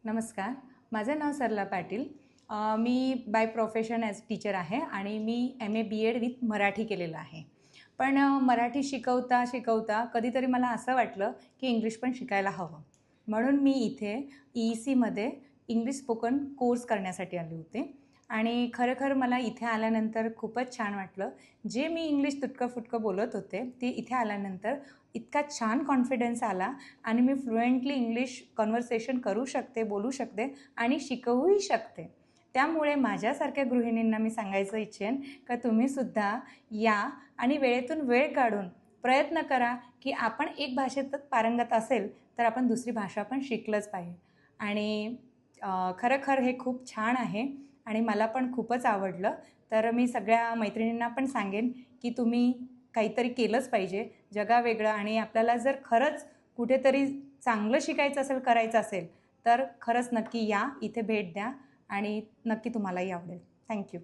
नमस्कार. माझं नाव सरला पाटील. मी by profession as teacher आहे आणि मी MA BEd विथ मराठी केलेलं आहे. पण मराठी शिकवता शिकवता कधीतरी मला असं वाटलं की इंग्लिश पण शिकायला हवं. म्हणून मी इथे EECमध्ये इंग्लिश स्पोकन कोर्स करण्यासाठी आले होते आणि खरं मला इथे आल्यानंतर खूपच छान वाटलं. जे मी इंग्लिश तुटकं-फुटकं बोलत होते, ते इथे आल्यानंतर इतका छान कॉन्फिडन्स आला आणि मी फ्लुएंटली इंग्लिश कन्व्हर्सेशन करू शकते, बोलू शकते आणि शिकवूही शकते. त्यामुळे माझ्यासारख्या गृहिणींना मी सांगायचं इच्छेन का तुम्हीसुद्धा या आणि वेळेतून वेळ काढून प्रयत्न करा की आपण एक भाषेतच पारंगत असेल तर आपण दुसरी भाषा पण शिकलंच पाहिजे. आणि खरं हे खूप छान आहे आणि मला पण खूपच आवडलं. तर मी सगळ्या मैत्रिणींना पण सांगेन की तुम्ही काहीतरी केलंच पाहिजे जगावेगळं. आणि आपल्याला जर खरंच कुठेतरी चांगलं शिकायचं असेल, करायचं असेल तर खरंच नक्की या, इथे भेट द्या आणि नक्की तुम्हालाही आवडेल. थँक्यू.